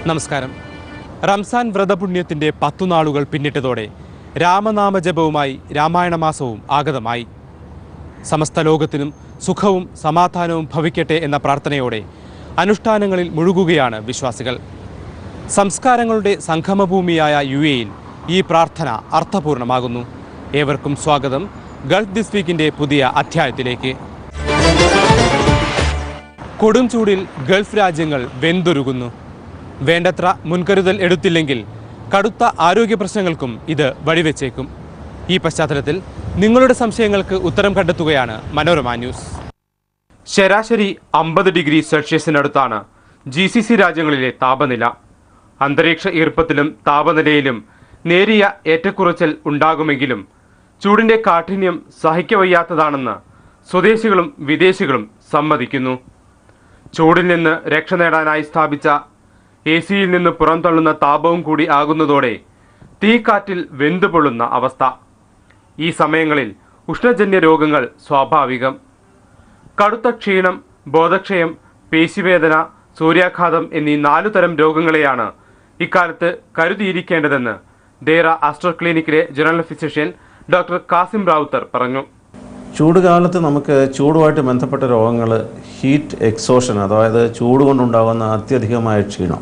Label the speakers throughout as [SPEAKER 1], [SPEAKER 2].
[SPEAKER 1] നമസ്കാരം. റംസാൻ വ്രതപുണ്യത്തിൻ്റെ 10 നാളുകൾ പിന്നിട്ടതോടെ രാമനാമജപവുമായി രാമായണ മാസവും ആഗതമായി. സമസ്ത ലോകത്തിനും സുഖവും സമാധാനവും ഭവിക്കട്ടെ എന്ന പ്രാർത്ഥനയോടെ അനുഷ്ഠാനങ്ങളിൽ മുഴുകുകയാണ് വിശ്വാസികൾ. സംസ്കാരങ്ങളുടെ സംഗമഭൂമിയായ UAE-യിൽ ഈ പ്രാർത്ഥന അർത്ഥപൂർണമാകുന്നു. ഏവർക്കും സ്വാഗതം ഗൾഫ് ദിസ് വീക്കിൻ്റെ പുതിയ അധ്യായത്തിലേക്ക്. കൊടും ചൂടിൽ ഗൾഫ് രാജ്യങ്ങൾ വെന്തുരുകുന്നു. വേണ്ടത്ര മുൻകരുതൽ എടുത്തില്ലെങ്കിൽ കടുത്ത ആരോഗ്യ പ്രശ്നങ്ങൾക്കും ഇത് വഴിവെച്ചേക്കും. ഈ പശ്ചാത്തലത്തിൽ നിങ്ങളുടെ സംശയങ്ങൾക്ക് ഉത്തരം കണ്ടെത്തുകയാണ് മനോരമ ന്യൂസ്. ശരാശരി 50 ഡിഗ്രി സെൽഷ്യസിനടുത്താണ് GCC രാജ്യങ്ങളിലെ താപനില. അന്തരീക്ഷ ഈർപ്പത്തിലും താപനിലയിലും നേരിയ ഏറ്റക്കുറച്ചിൽ ഉണ്ടാകുമെങ്കിലും ചൂടിൻ്റെ കാഠിന്യം സഹിക്കവയ്യാത്തതാണെന്ന് സ്വദേശികളും വിദേശികളും സമ്മതിക്കുന്നു. ചൂടിൽ നിന്ന് രക്ഷ നേടാനായി സ്ഥാപിച്ച AC-യിൽ നിന്ന് പുറംതള്ളുന്ന താപവും കൂടി ആകുന്നതോടെ തീക്കാറ്റിൽ വെന്തുപൊള്ളുന്ന അവസ്ഥ. ഈ സമയങ്ങളിൽ ഉഷ്ണജന്യ രോഗങ്ങൾ സ്വാഭാവികം. കടുത്ത ക്ഷീണം, ബോധക്ഷയം, പേശിവേദന, സൂര്യാഘാതം എന്നീ 4 തരം രോഗങ്ങളെയാണ് ഇക്കാലത്ത് കരുതിയിരിക്കേണ്ടതെന്ന് ദേറ ആസ്ട്രോ ക്ലിനിക്കിലെ general physician doctor Kasim Rawther പറഞ്ഞു.
[SPEAKER 2] ചൂട് കാലത്ത് നമുക്ക് ചൂടുമായിട്ട് ബന്ധപ്പെട്ട രോഗങ്ങൾ ഹീറ്റ് എക്സോഷൻ, അതായത് ചൂട് കൊണ്ടുണ്ടാകുന്ന അത്യധികമായ ക്ഷീണം,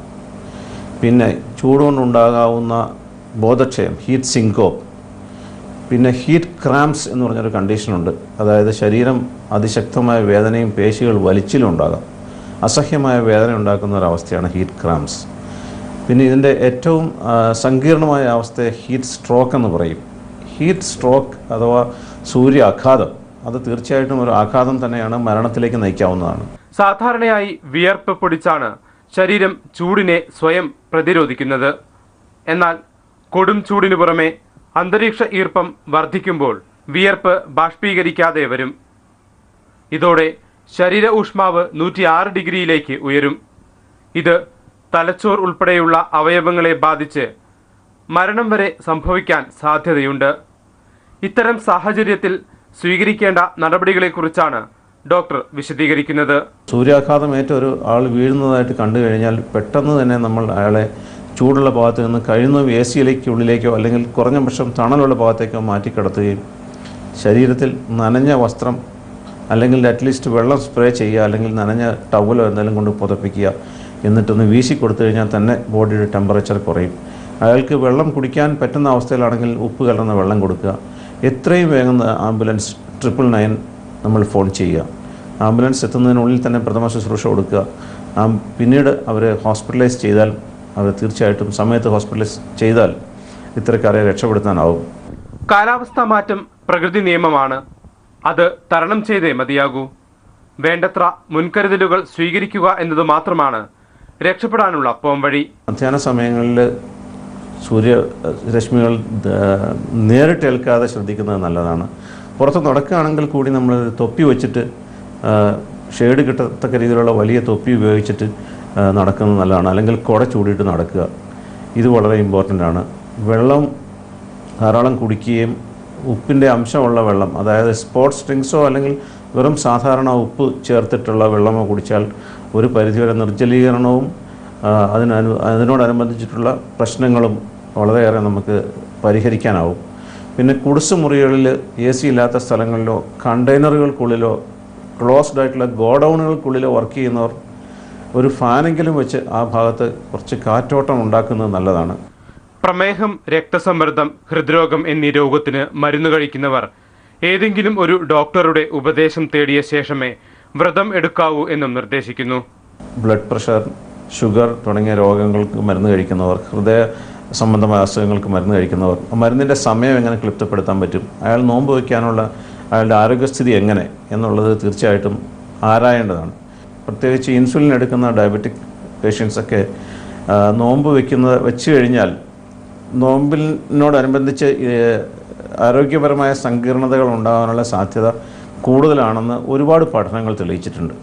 [SPEAKER 2] പിന്നെ ചൂട് കൊണ്ടുണ്ടാകാവുന്ന ബോധക്ഷയം ഹീറ്റ് സിങ്കോപ്പ്, പിന്നെ ഹീറ്റ് ക്രാംസ് എന്ന് പറഞ്ഞൊരു കണ്ടീഷനുണ്ട്. അതായത് ശരീരം അതിശക്തമായ വേദനയും പേശികൾ വലിച്ചിലും ഉണ്ടാകാം. അസഹ്യമായ വേദന ഉണ്ടാക്കുന്ന ഒരവസ്ഥയാണ് ഹീറ്റ് ക്രാംസ്. പിന്നെ ഇതിൻ്റെ ഏറ്റവും സങ്കീർണമായ അവസ്ഥയെ ഹീറ്റ് സ്ട്രോക്ക് എന്ന് പറയും. ഹീറ്റ് സ്ട്രോക്ക് അഥവാ സൂര്യാഘാതം, അത് തീർച്ചയായിട്ടും ഒരു ആഘാതം തന്നെയാണ്, മരണത്തിലേക്ക് നയിക്കാവുന്നതാണ്.
[SPEAKER 1] സാധാരണയായി വിയർപ്പ് പൊടിച്ചാണ് ശരീരം ചൂടിനെ സ്വയം പ്രതിരോധിക്കുന്നത്. എന്നാൽ കൊടും ചൂടിനു പുറമെ അന്തരീക്ഷ ഈർപ്പം വർദ്ധിക്കുമ്പോൾ വിയർപ്പ് ബാഷ്പീകരിക്കാതെ വരും. ഇതോടെ ശരീര ഊഷ്മാവ് 106 ഡിഗ്രിയിലേക്ക് ഉയരും. ഇത് തലച്ചോർ ഉൾപ്പെടെയുള്ള അവയവങ്ങളെ ബാധിച്ച് മരണം വരെ സംഭവിക്കാൻ സാധ്യതയുണ്ട്. ഇത്തരം സാഹചര്യത്തിൽ സ്വീകരിക്കേണ്ട നടപടികളെക്കുറിച്ചാണ് ഡോക്ടർ വിശദീകരിക്കുന്നത്.
[SPEAKER 2] സൂര്യാഘാതം ഏറ്റ ഒരു ആൾ വീഴുന്നതായിട്ട് കണ്ടു കഴിഞ്ഞാൽ പെട്ടെന്ന് തന്നെ നമ്മൾ അയാളെ ചൂടുള്ള ഭാഗത്ത് നിന്ന് കഴിയുന്നതും AC-യിലേക്ക് ഉള്ളിലേക്കോ അല്ലെങ്കിൽ കുറഞ്ഞ പക്ഷം തണലുള്ള ഭാഗത്തേക്കോ മാറ്റിക്കിടത്തുകയും ശരീരത്തിൽ നനഞ്ഞ വസ്ത്രം അല്ലെങ്കിൽ അറ്റ്ലീസ്റ്റ് വെള്ളം സ്പ്രേ ചെയ്യുക, അല്ലെങ്കിൽ നനഞ്ഞ ടവലോ എന്തെങ്കിലും കൊണ്ട് പുതപ്പിക്കുക, എന്നിട്ടൊന്ന് വീശി കൊടുത്തു കഴിഞ്ഞാൽ തന്നെ ബോഡിയുടെ ടെമ്പറേച്ചർ കുറയും. അയാൾക്ക് വെള്ളം കുടിക്കാൻ പറ്റുന്ന അവസ്ഥയിലാണെങ്കിൽ ഉപ്പ് കലർന്ന വെള്ളം കൊടുക്കുക. എത്രയും വേഗം ആംബുലൻസ് 999 നമ്മൾ ഫോൺ ചെയ്യുക. ആംബുലൻസ് എത്തുന്നതിനുള്ളിൽ തന്നെ പ്രഥമ ശുശ്രൂഷ കൊടുക്കുക. പിന്നീട് അവർ ഹോസ്പിറ്റലൈസ് ചെയ്താൽ, അവർ തീർച്ചയായിട്ടും സമയത്ത് ഹോസ്പിറ്റലൈസ് ചെയ്താൽ ഇത്തരക്കാരെ രക്ഷപ്പെടുത്താനാവും.
[SPEAKER 1] കാലാവസ്ഥാ മാറ്റം പ്രകൃതി നിയമമാണ്. അത് തരണം ചെയ്തേ മതിയാകൂ. വേണ്ടത്ര മുൻകരുതലുകൾ സ്വീകരിക്കുക എന്നത് മാത്രമാണ് രക്ഷപ്പെടാനുള്ള പോംവഴി.
[SPEAKER 2] മധ്യാഹ്ന സമയങ്ങളിൽ സൂര്യരശ്മികൾ നേരിട്ടേൽക്കാതെ ശ്രദ്ധിക്കുന്നത് നല്ലതാണ്. പുറത്ത് നടക്കുകയാണെങ്കിൽ കൂടി നമ്മൾ തൊപ്പി വെച്ചിട്ട്, ഷെയ്ഡ് കിട്ടത്തക്ക രീതിയിലുള്ള വലിയ തൊപ്പി ഉപയോഗിച്ചിട്ട് നടക്കുന്നത് നല്ലതാണ്. അല്ലെങ്കിൽ കുട ചൂടിയിട്ട് നടക്കുക. ഇത് വളരെ ഇമ്പോർട്ടൻ്റ് ആണ്. വെള്ളം ധാരാളം കുടിക്കുകയും ഉപ്പിൻ്റെ അംശമുള്ള വെള്ളം, അതായത് സ്പോർട്സ് ഡ്രിങ്ക്സോ അല്ലെങ്കിൽ വെറും സാധാരണ ഉപ്പ് ചേർത്തിട്ടുള്ള വെള്ളമോ കുടിച്ചാൽ ഒരു പരിധിവരെ നിർജ്ജലീകരണവും അതിനോടനുബന്ധിച്ചിട്ടുള്ള പ്രശ്നങ്ങളും വളരെയേറെ നമുക്ക് പരിഹരിക്കാനാവും. പിന്നെ കുടിസ് മുറികളിൽ AC ഇല്ലാത്ത സ്ഥലങ്ങളിലോ കണ്ടെയ്നറുകൾക്കുള്ളിലോ ക്ലോസ്ഡ് ആയിട്ടുള്ള ഗോഡൗണുകൾക്കുള്ളിലോ വർക്ക് ചെയ്യുന്നവർ ഒരു ഫാനെങ്കിലും വെച്ച് ആ ഭാഗത്ത് കുറച്ച് കാറ്റോട്ടം ഉണ്ടാക്കുന്നത് നല്ലതാണ്.
[SPEAKER 1] പ്രമേഹം, രക്തസമ്മർദ്ദം, ഹൃദ്രോഗം എന്നീ രോഗത്തിന് മരുന്ന് കഴിക്കുന്നവർ ഏതെങ്കിലും ഒരു ഡോക്ടറുടെ ഉപദേശം തേടിയ ശേഷമേ വ്രതം എടുക്കാവൂ എന്നും നിർദ്ദേശിക്കുന്നു.
[SPEAKER 2] ബ്ലഡ് പ്രഷർ, ഷുഗർ തുടങ്ങിയ രോഗങ്ങൾക്ക് മരുന്ന് കഴിക്കുന്നവർ, ഹൃദയ സംബന്ധമായ അസുഖങ്ങൾക്ക് മരുന്ന് കഴിക്കുന്നവർ, മരുന്നിൻ്റെ സമയം എങ്ങനെ ക്ലിപ്തപ്പെടുത്താൻ പറ്റും, അയാൾ നോമ്പ് വയ്ക്കാനുള്ള അയാളുടെ ആരോഗ്യസ്ഥിതി എങ്ങനെ എന്നുള്ളത് തീർച്ചയായിട്ടും പ്രത്യേകിച്ച് ഇൻസുലിൻ എടുക്കുന്ന ഡയബറ്റിക് പേഷ്യൻസൊക്കെ നോമ്പ് വെച്ച് കഴിഞ്ഞാൽ നോമ്പിനോടനുബന്ധിച്ച് ആരോഗ്യപരമായ സങ്കീർണതകൾ ഉണ്ടാകാനുള്ള സാധ്യത കൂടുതലാണെന്ന് ഒരുപാട് പഠനങ്ങൾ തെളിയിച്ചിട്ടുണ്ട്.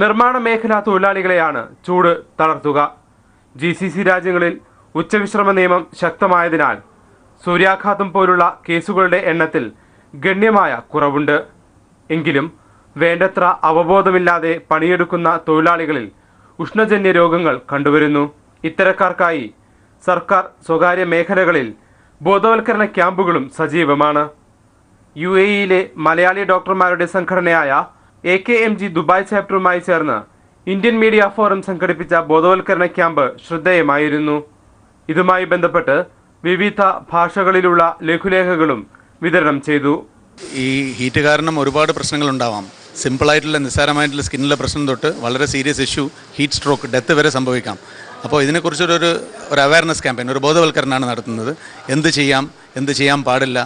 [SPEAKER 1] നിർമ്മാണ മേഖലാ തൊഴിലാളികളെയാണ് ചൂട് തളർത്തുക. GCC രാജ്യങ്ങളിൽ ഉച്ചവിശ്രമ നിയമം ശക്തമായതിനാൽ സൂര്യാഘാതം പോലുള്ള കേസുകളുടെ എണ്ണത്തിൽ ഗണ്യമായ കുറവുണ്ട്. എങ്കിലും വേണ്ടത്ര അവബോധമില്ലാതെ പണിയെടുക്കുന്ന തൊഴിലാളികളിൽ ഉഷ്ണജന്യ രോഗങ്ങൾ കണ്ടുവരുന്നു. ഇത്തരക്കാർക്കായി സർക്കാർ സ്വകാര്യ മേഖലകളിൽ ബോധവൽക്കരണ ക്യാമ്പുകളും സജീവമാണ്. UAE-യിലെ മലയാളി ഡോക്ടർമാരുടെ സംഘടനയായ AKMG ദുബായ് ചാപ്റ്ററുമായി ചേർന്ന് ഇന്ത്യൻ മീഡിയ ഫോറം സംഘടിപ്പിച്ച ബോധവൽക്കരണ ക്യാമ്പ് ശ്രദ്ധേയമായിരുന്നു. ഇതുമായി ബന്ധപ്പെട്ട് വിവിധ ഭാഷകളിലുള്ള ലഘുലേഖകളും വിതരണം ചെയ്തു.
[SPEAKER 3] ഈ ഹീറ്റ് കാരണം ഒരുപാട് പ്രശ്നങ്ങളുണ്ടാവാം. സിമ്പിളായിട്ടുള്ള നിസ്സാരമായിട്ടുള്ള സ്കിന്നിലെ പ്രശ്നം തൊട്ട് വളരെ serious issue, heat stroke, death വരെ സംഭവിക്കാം. അപ്പോൾ ഇതിനെക്കുറിച്ചൊരു അവയർനെസ് ക്യാമ്പയിൻ, ഒരു ബോധവൽക്കരണമാണ് നടത്തുന്നത്. എന്ത് ചെയ്യാം, എന്ത് ചെയ്യാൻ പാടില്ല,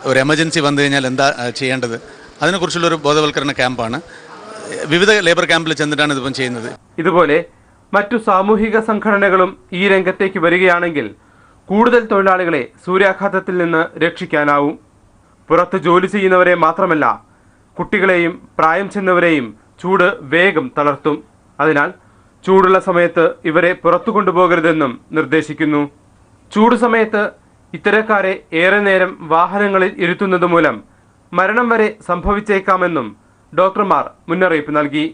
[SPEAKER 3] ഒരു എമർജൻസി വന്നു കഴിഞ്ഞാൽ എന്താ ചെയ്യേണ്ടത്, അതിനെക്കുറിച്ചുള്ളൊരു ബോധവൽക്കരണ ക്യാമ്പാണ്. വിവിധ ലേബർ ക്യാമ്പിൽ ചെന്നിട്ടാണ് ഇതിപ്പം ചെയ്യുന്നത്.
[SPEAKER 1] ഇതുപോലെ മറ്റു സാമൂഹിക സംഘടനകളും ഈ രംഗത്തേക്ക് വരികയാണെങ്കിൽ കൂടുതൽ തൊഴിലാളികളെ സൂര്യാഘാതത്തിൽ നിന്ന് രക്ഷിക്കാനാവും. പുറത്ത് ജോലി ചെയ്യുന്നവരെ മാത്രമല്ല, കുട്ടികളെയും പ്രായം ചെന്നവരെയും ചൂട് വേഗം തളർത്തും. അതിനാൽ ചൂടുള്ള സമയത്ത് ഇവരെ പുറത്തു കൊണ്ടുപോകരുതെന്നും നിർദ്ദേശിക്കുന്നു. ചൂട് സമയത്ത് ഇത്തരക്കാരെ ഏറെ നേരം വാഹനങ്ങളിൽ ഇരുത്തുന്നത് മൂലം മരണം വരെ സംഭവിച്ചേക്കാമെന്നും ഡോക്ടർമാർ മുന്നറിയിപ്പ് നൽകി.